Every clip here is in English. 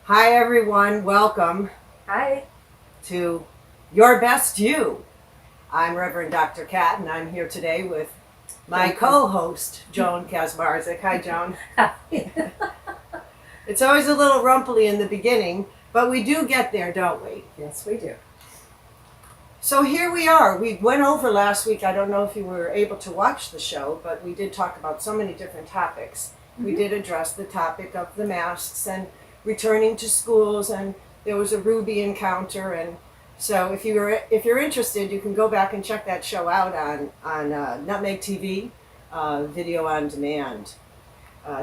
Hi everyone, welcome Hi. to Your Best You. I'm Reverend Dr. Kat and I'm here today with my co-host, Joan Kazmarzik. Hi Joan. It's always a little rumply in the beginning, but we do get there, don't we? Yes, we do. So here we are. We went over last week, I don't know if you were able to watch the show, but we did talk about so many different topics. We did address the topic of the masks and returning to schools, and there was a Ruby encounter, and so if you're interested, you can go back and check that show out on Nutmeg TV, video on demand.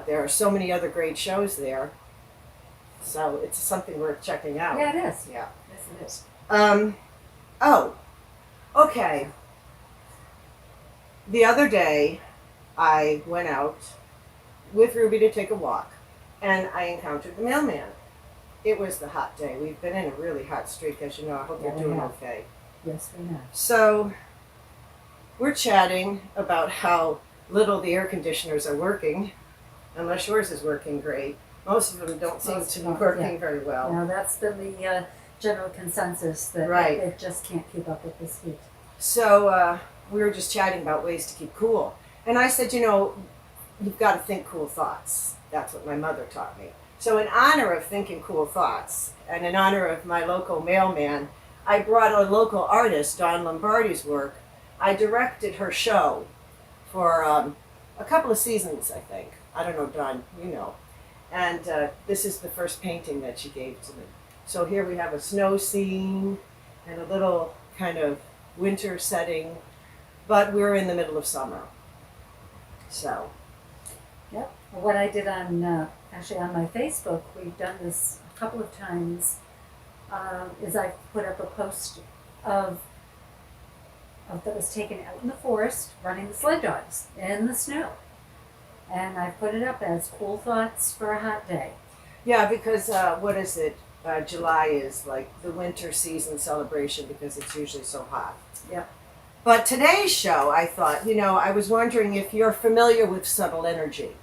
There are so many other great shows there, so it's something worth checking out. Yeah, it is. Yeah. Yes, it is. Oh, okay. The other day, I went out with Ruby to take a walk, and I encountered the mailman. It was the hot day. We've been in a really hot streak, as you know. I hope you're doing okay. Yes, we have. So, we're chatting about how little the air conditioners are working, unless yours is working great. Most of them don't seem to be working very well. Now, that's been the general consensus that Right. it just can't keep up with this heat. So, we were just chatting about ways to keep cool. And I said, you've got to think cool thoughts. That's what my mother taught me. So in honor of thinking cool thoughts, and in honor of my local mailman, I brought a local artist, Dawn Lombardi's work. I directed her show for a couple of seasons, I think. I don't know, Dawn, you know. And this is the first painting that she gave to me. So here we have a snow scene and a little kind of winter setting, but we're in the middle of summer. So. Yep. What I did on actually on my Facebook, we've done this a couple of times, is I put up a post of that was taken out in the forest running the sled dogs in the snow. And I put it up as cool thoughts for a hot day. Yeah, because what is it? July is like the winter season celebration because it's usually so hot. Yep. But today's show, I thought, I was wondering if you're familiar with subtle energy.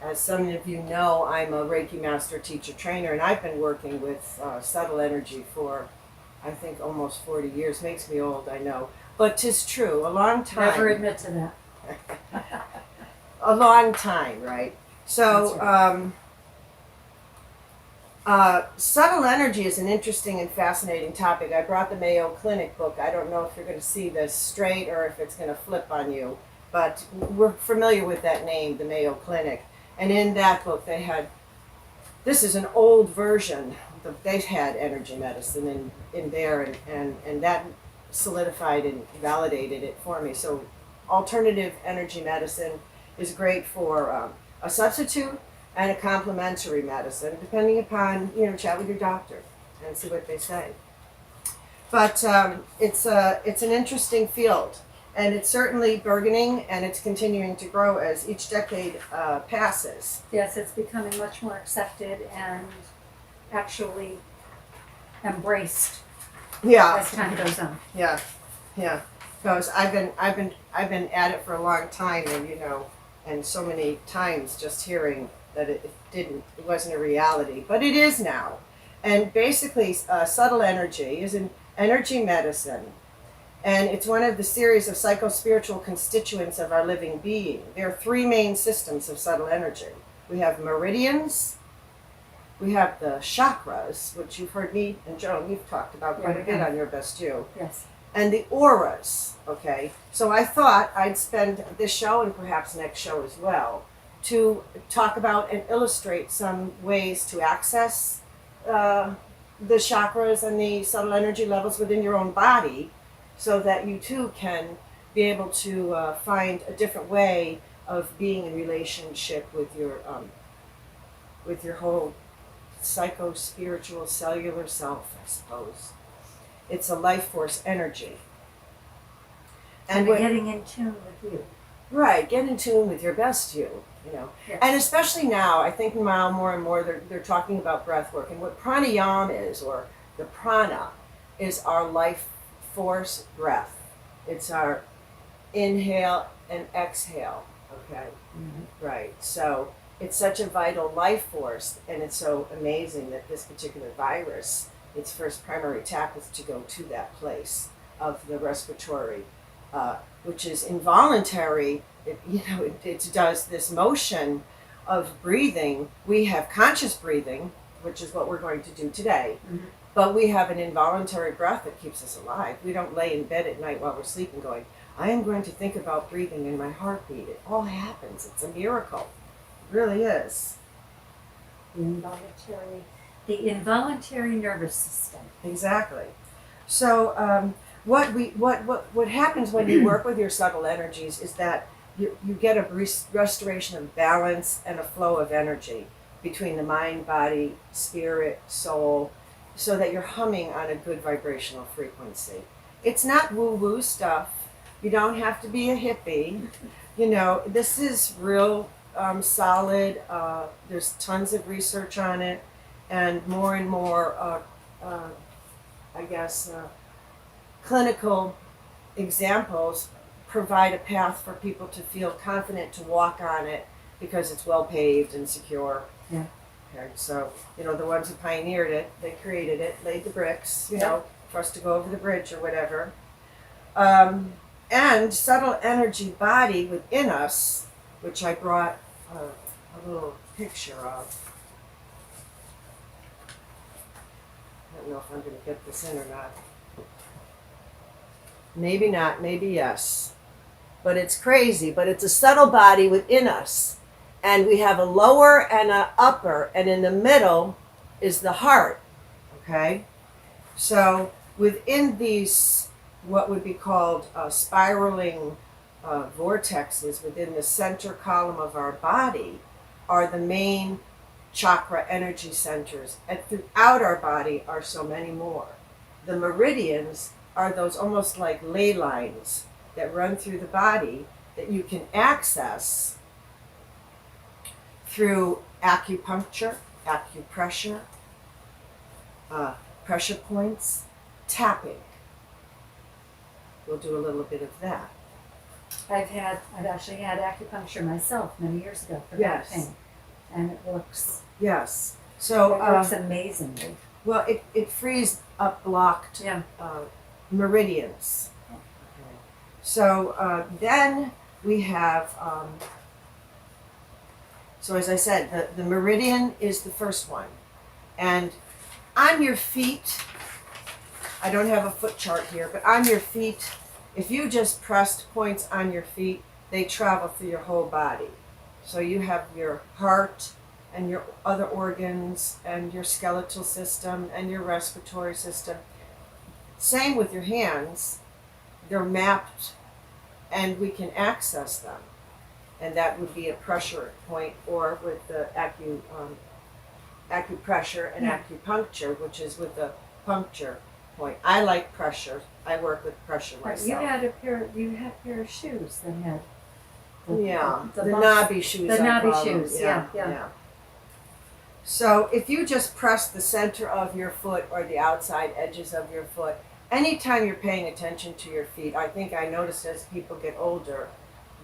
As some of you know, I'm a Reiki master teacher trainer, and I've been working with subtle energy for, I think, almost 40 years. Makes me old, I know. But 'tis true, a long time. Never admit to that. A long time, right? So, That's right. Subtle energy is an interesting and fascinating topic. I brought the Mayo Clinic book. I don't know if you're going to see this straight or if it's going to flip on you, but we're familiar with that name, the Mayo Clinic. And in that book, this is an old version. They had energy medicine in there, and that solidified and validated it for me. So alternative energy medicine is great for a substitute and a complementary medicine, depending upon, chat with your doctor and see what they say. But it's an interesting field, and it's certainly burgeoning, and it's continuing to grow as each decade passes. Yes, it's becoming much more accepted and actually embraced as time goes on. Yeah. Because I've been at it for a long time, and so many times just hearing that it wasn't a reality, but it is now. And basically, subtle energy is an energy medicine, and it's one of the series of psychospiritual constituents of our living being. There are three main systems of subtle energy. We have meridians, we have the chakras, which you've heard me and Joan, you've talked about quite a bit on Your Best You. Yes. And the auras, okay? So I thought I'd spend this show and perhaps next show as well to talk about and illustrate some ways to access the chakras and the subtle energy levels within your own body so that you too can be able to find a different way of being in relationship with your whole psycho-spiritual cellular self, I suppose. It's a life force energy. And getting in tune with you. Right, get in tune with your best you, Yes. And especially now, I think now more and more they're talking about breath work. And what pranayama is, or the prana, is our life force breath. It's our inhale and exhale, okay? Mm-hmm. Right, so it's such a vital life force, and it's so amazing that this particular virus, its first primary attack is to go to that place of the respiratory, which is involuntary. It does this motion of breathing. We have conscious breathing, which is what we're going to do today. Mm-hmm. But we have an involuntary breath that keeps us alive. We don't lay in bed at night while we're sleeping going, I am going to think about breathing in my heartbeat. It all happens. It's a miracle. It really is. The involuntary nervous system. Exactly. So what happens when you work with your subtle energies is that you get a restoration of balance and a flow of energy between the mind, body, spirit, soul, so that you're humming on a good vibrational frequency. It's not woo-woo stuff. You don't have to be a hippie. This is real solid. There's tons of research on it, and more, clinical examples provide a path for people to feel confident to walk on it because it's well paved and secure. Yeah. Okay, so, the ones who pioneered it, they created it, laid the bricks, for us to go over the bridge or whatever. And subtle energy body within us, which I brought a little picture of. I don't know if I'm going to get this in or not. Maybe not, maybe yes. But it's crazy, but it's a subtle body within us. And we have a lower and an upper, and in the middle is the heart, okay? So within these, what would be called spiraling vortexes within the center column of our body are the main chakra energy centers. And throughout our body are so many more. The meridians are those almost like ley lines that run through the body that you can access through acupuncture, acupressure, pressure points, tapping. We'll do a little bit of that. I've actually had acupuncture myself many years ago for back pain, and it works. Yes. So it works amazingly. Well, it frees up blocked meridians. Okay. So then we have. So as I said, the meridian is the first one, and on your feet. I don't have a foot chart here, but on your feet, if you just pressed points on your feet, they travel through your whole body. So you have your heart and your other organs and your skeletal system and your respiratory system. Same with your hands. They're mapped and we can access them. And that would be a pressure point, or with the acupressure and acupuncture, which is with the puncture point. I like pressure. I work with pressure myself. You had a pair of shoes that had the knobby shoes. The knobby shoes, yeah. So if you just press the center of your foot or the outside edges of your foot, anytime you're paying attention to your feet, I think I noticed as people get older,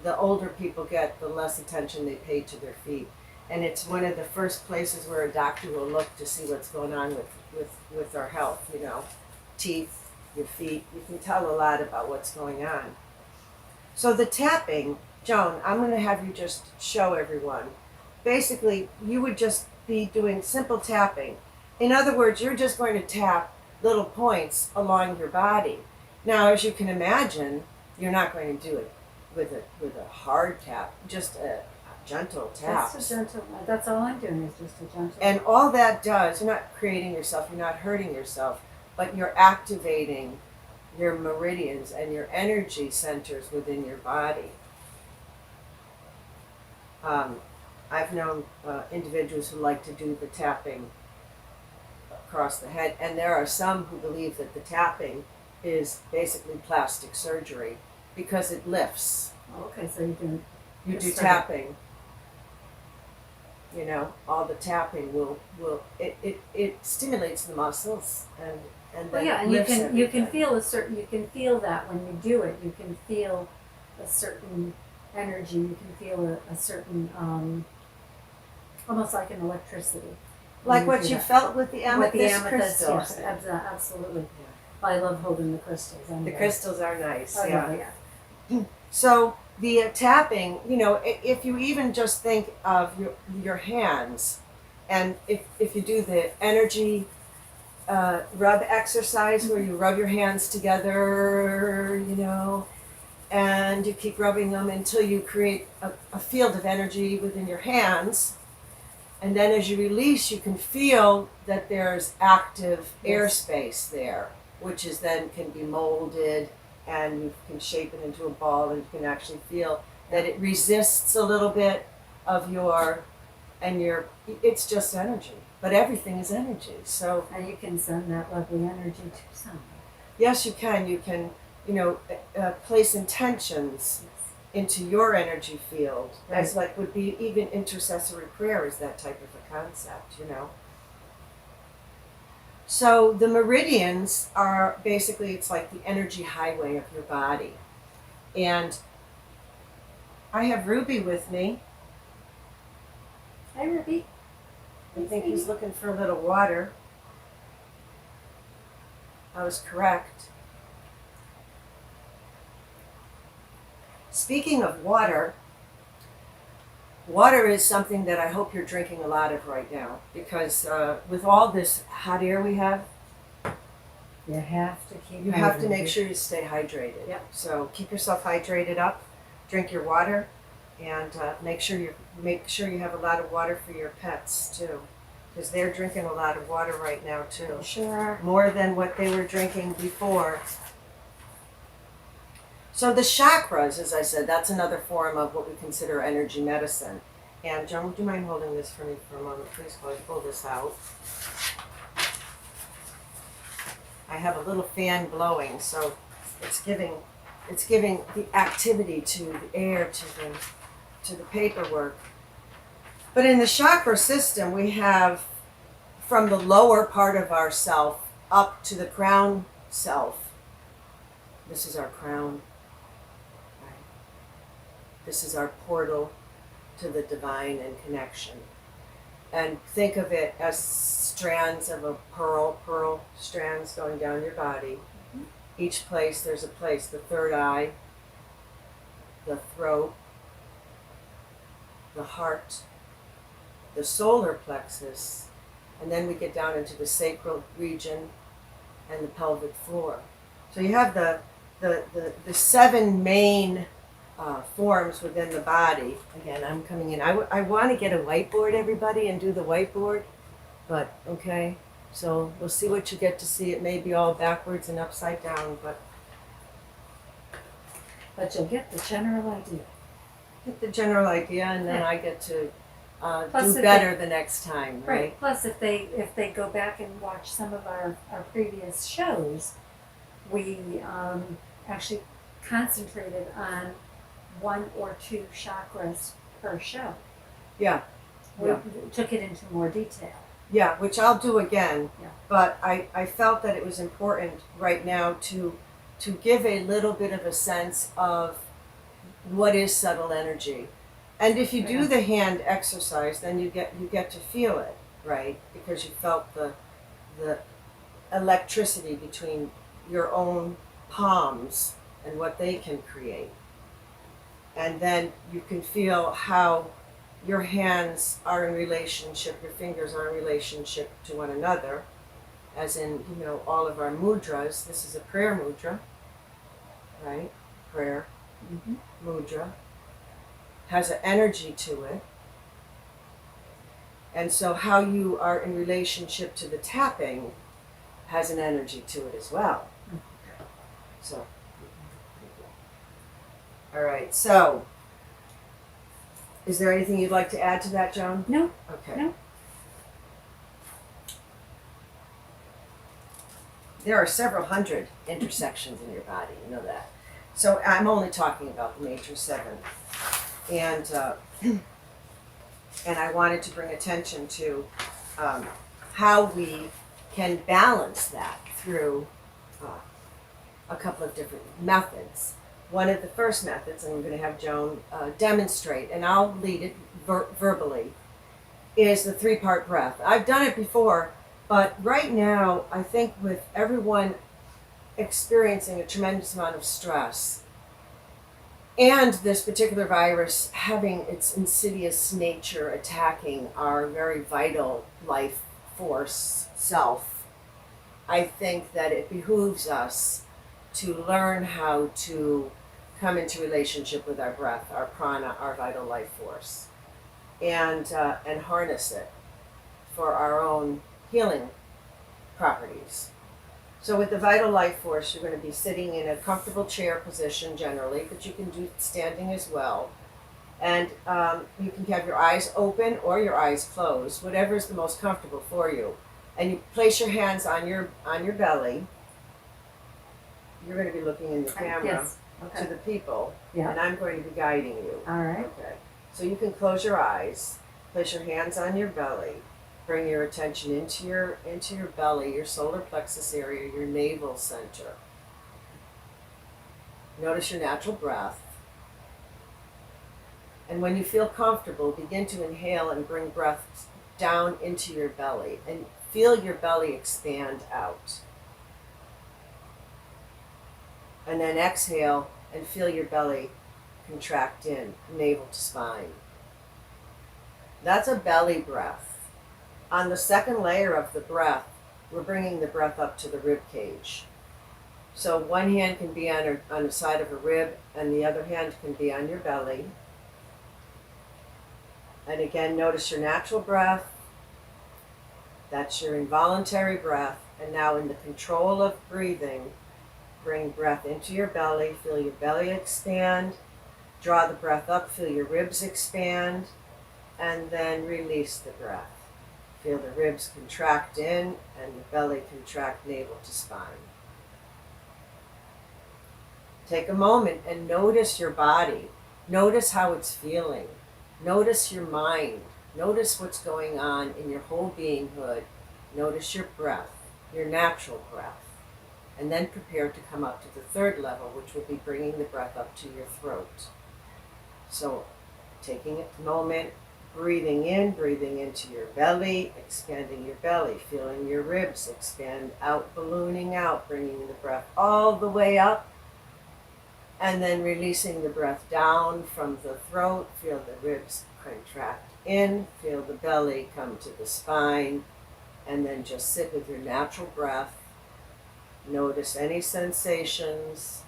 the older people get, the less attention they pay to their feet. And it's one of the first places where a doctor will look to see what's going on with our health, teeth, your feet. You can tell a lot about what's going on. So the tapping, Joan, I'm going to have you just show everyone. Basically, you would just be doing simple tapping. In other words, you're just going to tap little points along your body. Now, as you can imagine, you're not going to do it with a hard tap, just a gentle tap. That's all I'm doing is just a gentle. And all that does, you're not creating yourself, you're not hurting yourself, but you're activating your meridians and your energy centers within your body. I've known individuals who like to do the tapping across the head, and there are some who believe that the tapping is basically plastic surgery because it lifts. Okay, so you do tapping. All the tapping will it stimulates the muscles and then and lifts you can feel that when you do it. You can feel a certain energy. You can feel a certain almost like an electricity. Like when what do you that. felt with the With amethyst, the amethyst, crystals. yes, absolutely. I love holding the crystals. The Anyway. crystals are nice. I Yeah. love it. So the tapping, you know, if you even just think of your hands, and if you do the energy rub exercise where you rub your hands together, you know, and you keep rubbing them until you create a field of energy within your hands. And then as you release, you can feel that there's active airspace there, which is then can be molded and you can shape it into a ball and you can actually feel that it resists a little bit of it's just energy. But everything is energy. So And you can send that lovely energy to someone. yes, you can. You can, you know, place intentions into your energy field, as like would be even intercessory prayer is that type of a concept, you know. So the meridians are basically, it's like the energy highway of your body. And I have Ruby with me. Hi, Ruby. I think he's looking for a little water. I was correct. Speaking of water, water is something that I hope you're drinking a lot of right now, because with all this hot air we have, You have to keep. you have to make sure you stay hydrated. Yep. So keep yourself hydrated up, drink your water, and make sure you have a lot of water for your pets too, because they're drinking a lot of water right now too. Sure. More than what they were drinking before. So the chakras, as I said, that's another form of what we consider energy medicine. And John, would you mind holding this for me for a moment, please, while I pull this out? I have a little fan blowing, so it's giving the activity to the air, to the paperwork. But in the chakra system, we have from the lower part of our self up to the crown self. This is our crown. This is our portal to the divine and connection. And think of it as strands of a pearl strands going down your body. Mm-hmm. Each place, there's a place, the third eye, the throat, the heart, the solar plexus, and then we get down into the sacral region and the pelvic floor. So you have the seven main forms within the body. Again, I'm coming in. I want to get a whiteboard, everybody, and do the whiteboard, but okay. So we'll see what you get to see. It may be all backwards and upside down, but you'll get the general idea. Get the general idea, and then I get to Plus do if better the next time, right? Right. Plus, if they go back and watch some of our previous shows, we actually concentrated on one or two chakras per show. Yeah. We took it into more detail. Yeah, which I'll do again. Yeah. But I felt that it was important right now to give a little bit of a sense of what is subtle energy. And if you do the hand exercise, then you get to feel it, right? Because you felt the electricity between your own palms and what they can create. And then you can feel how your hands are in relationship, your fingers are in relationship to one another, as in, all of our mudras. This is a prayer mudra, right? Prayer mudra has an energy to it. And so how you are in relationship to the tapping has an energy to it as well. So, all right, so is there anything you'd like to add to that, Joan? No. Okay. No. There are several hundred intersections in your body, you know that. So I'm only talking about the major seven. And I wanted to bring attention to how we can balance that through a couple of different methods. One of the first methods, and I'm going to have Joan demonstrate, and I'll lead it verbally, is the 3-part breath. I've done it before, but right now, I think with everyone experiencing a tremendous amount of stress, and this particular virus having its insidious nature attacking our very vital life force self, I think that it behooves us to learn how to come into relationship with our breath, our prana, our vital life force, and harness it for our own healing properties. So with the vital life force, you're going to be sitting in a comfortable chair position generally, but you can do standing as well. And you can have your eyes open or your eyes closed, whatever is the most comfortable for you. And you place your hands on your belly. You're going to be looking in the camera Yes. Okay. to the people, Yeah. and I'm going to be guiding you. All right. Okay. So you can close your eyes, place your hands on your belly. Bring your attention into your belly, your solar plexus area, your navel center. Notice your natural breath. And when you feel comfortable, begin to inhale and bring breath down into your belly and feel your belly expand out. And then exhale and feel your belly contract in, navel to spine. That's a belly breath. On the second layer of the breath, we're bringing the breath up to the rib cage. So one hand can be on the side of a rib, and the other hand can be on your belly. And again, notice your natural breath. That's your involuntary breath. And now in the control of breathing, bring breath into your belly, feel your belly expand, draw the breath up, feel your ribs expand, and then release the breath. Feel the ribs contract in and the belly contract navel to spine. Take a moment and notice your body. Notice how it's feeling. Notice your mind. Notice what's going on in your whole beinghood. Notice your breath, your natural breath. And then prepare to come up to the third level, which will be bringing the breath up to your throat. So taking a moment, breathing in, breathing into your belly, expanding your belly, feeling your ribs expand out, ballooning out, bringing the breath all the way up, and then releasing the breath down from the throat. Feel the ribs contract in, feel the belly come to the spine, and then just sit with your natural breath. Notice any sensations.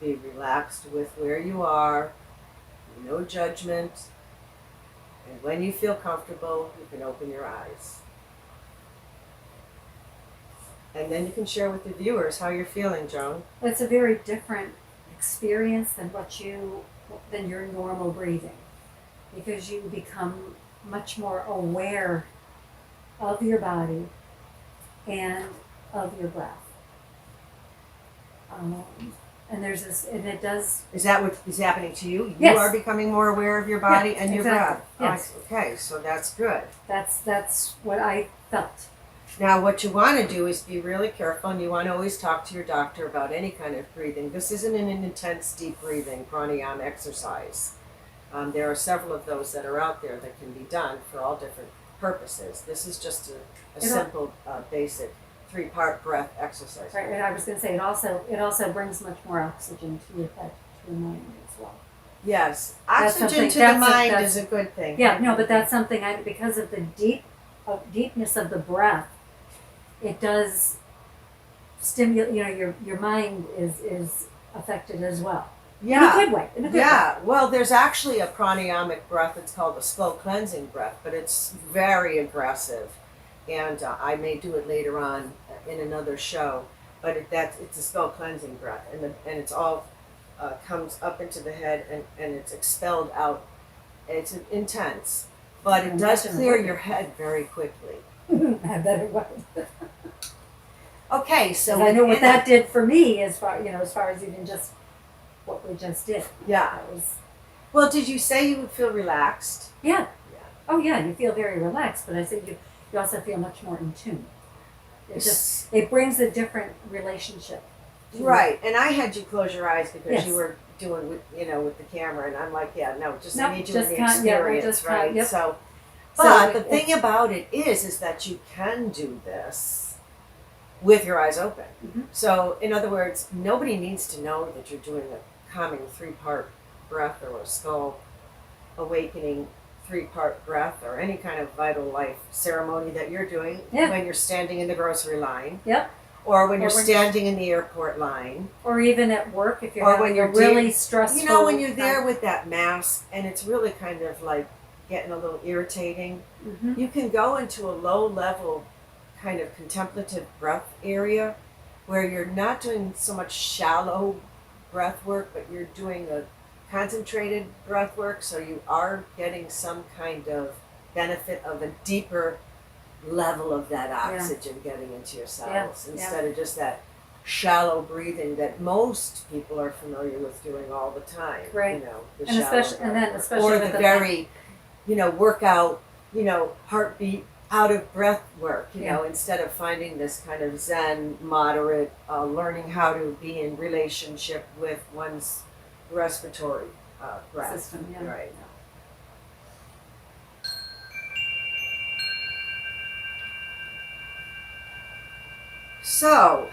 Be relaxed with where you are, no judgment. And when you feel comfortable, you can open your eyes. And then you can share with the viewers how you're feeling, Joan. It's a very different experience than your normal breathing, because you become much more aware of your body and of your breath. And there's this, and it does. Is that what is happening to you? You Yes. are becoming more aware of your body Yes, and your exactly. breath. Yes. Okay, so that's good. That's what I felt. Now, what you want to do is be really careful, and you want to always talk to your doctor about any kind of breathing. This isn't an intense, deep breathing pranayama exercise. There are several of those that are out there that can be done for all different purposes. This is just a simple, basic 3-part breath exercise. Right, and I was going to say it also brings much more oxygen to your head, to your mind as well. Yes, That's oxygen to something- the mind that's- is a good thing. Yeah, no, but that's something because of the deepness of the breath, it does stimulate. Your mind is affected as well. Yeah. In a good way. Yeah, well, there's actually a pranayamic breath. It's called a slow cleansing breath, but it's very aggressive. And I may do it later on in another show. But it's a slow cleansing breath, and it's all comes up into the head and it's expelled out. It's intense, but it does clear your head very quickly. I bet it was. Okay, so I know what that did for me as far as even just what we just did. Yeah. That was. Well, did you say you would feel relaxed? Yeah. Yeah. Oh yeah, you feel very relaxed, but I think you also feel much more in tune. It brings a different relationship. Right, and I had you close your eyes because Yes. you were doing with the camera, and I'm like, yeah, no, just No, I need you just in the can't- yeah, we experience, just can't- right? yep. So, But the thing about it is that you can do this with your eyes open. Mhm. So, in other words, nobody needs to know that you're doing a calming 3-part breath or a skull awakening 3-part breath or any kind of vital life ceremony that you're doing when you're standing in the grocery line. Yep. Or when you're standing in the airport line. Or even at work if you're having a really stressful... You know, when you're there with that mask and it's really kind of like getting a little irritating, Mm-hmm. you can go into a low-level kind of contemplative breath area where you're not doing so much shallow breath work, but you're doing a concentrated breath work, so you are getting some kind of benefit of a deeper level of that oxygen getting into your cells instead of just that shallow breathing that most people are familiar with doing all the time. Right. You know, the And especially or with the very, workout, heartbeat out of breath work, you know, instead of finding this kind of Zen, moderate, learning how to be in relationship with one's respiratory breath. System, Right. So,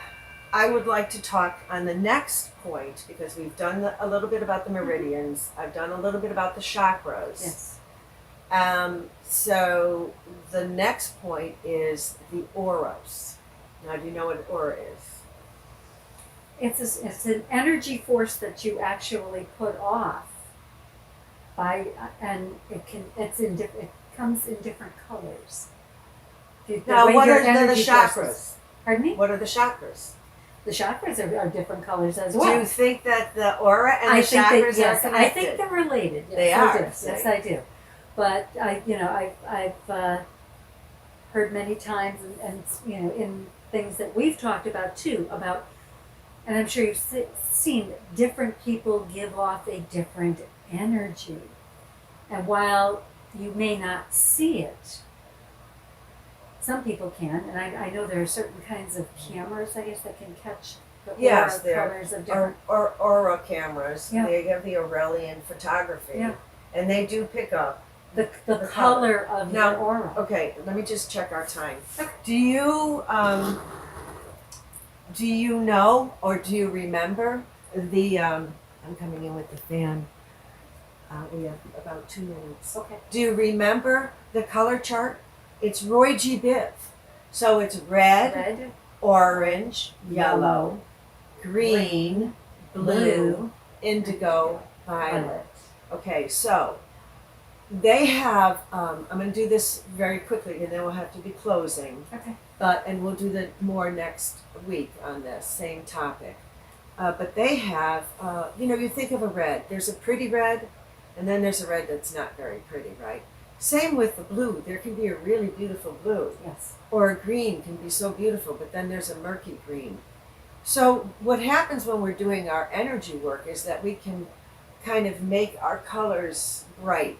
I would like to talk on the next point, because we've done a little bit about the meridians. I've done a little bit about the chakras. Yes. So, the next point is the auras. Now, do you know what an aura is? It's an energy force that you actually put off and it comes in different colors. Now, what are the chakras? Pardon me? What are the chakras? The chakras are different colors as well. Do you think that the aura and the chakras are connected? I think they're related. Yes, They are. I do. Yes, I do. But I've heard many times, and in things that we've talked about too, and I'm sure you've seen different people give off a different energy, and while you may not see it, some people can, and I know there are certain kinds of cameras, I guess, that can catch the aura colors of different... Or aura cameras. Yeah. They have the Aurelian photography. Yeah. And they do pick up the color of your aura. Okay, let me just check our time. Okay. Do you know, or do you remember I'm coming in with the fan. We have about 2 minutes. Okay. Do you remember the color chart? It's Roy G. Biv. So it's red, orange, yellow, green, blue, indigo, violet. Okay, so they have, I'm going to do this very quickly and then we'll have to be closing. Okay. And we'll do more next week on this same topic. But they have, you think of a red. There's a pretty red, and then there's a red that's not very pretty, right? Same with the blue. There can be a really beautiful blue. Yes. Or a green can be so beautiful, but then there's a murky green. So what happens when we're doing our energy work is that we can kind of make our colors bright.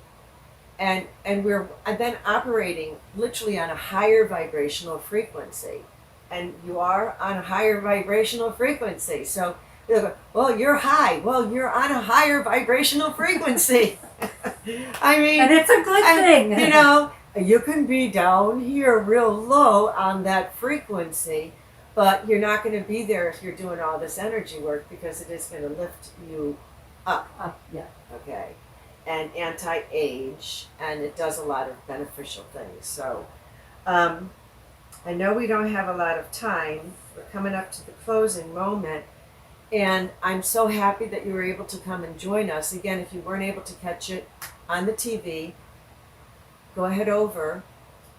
And we're then operating literally on a higher vibrational frequency. And you are on a higher vibrational frequency. So they'll go, well, you're high. Well, you're on a higher vibrational frequency. I mean, and it's a good thing. You can be down here real low on that frequency, but you're not going to be there if you're doing all this energy work, because it is going to lift you up. Yeah. Okay. And anti-age, and it does a lot of beneficial things. So, I know we don't have a lot of time. We're coming up to the closing moment. And I'm so happy that you were able to come and join us. Again, if you weren't able to catch it on the TV, go ahead over.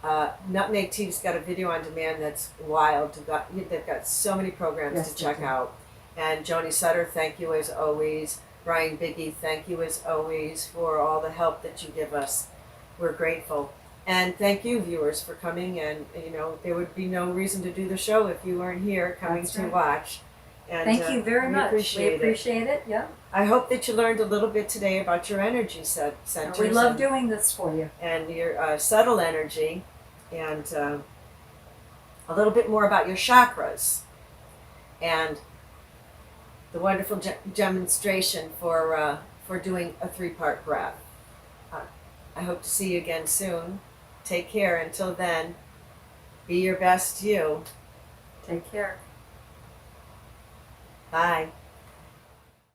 Nutmeg TV's got a video on demand that's wild. They've got so many programs to check out. And Joni Sutter, thank you as always. Brian Biggie, thank you as always for all the help that you give us. We're grateful. And thank you, viewers, for coming. And, there would be no reason to do the show if you weren't here coming to watch. And, thank you very much. We appreciate it. Yeah. I hope that you learned a little bit today about your energy centers. We love doing this for you. And your subtle energy, and a little bit more about your chakras, and the wonderful demonstration for doing a 3-part breath. I hope to see you again soon. Take care. Until then, be your best you. Take care. Bye.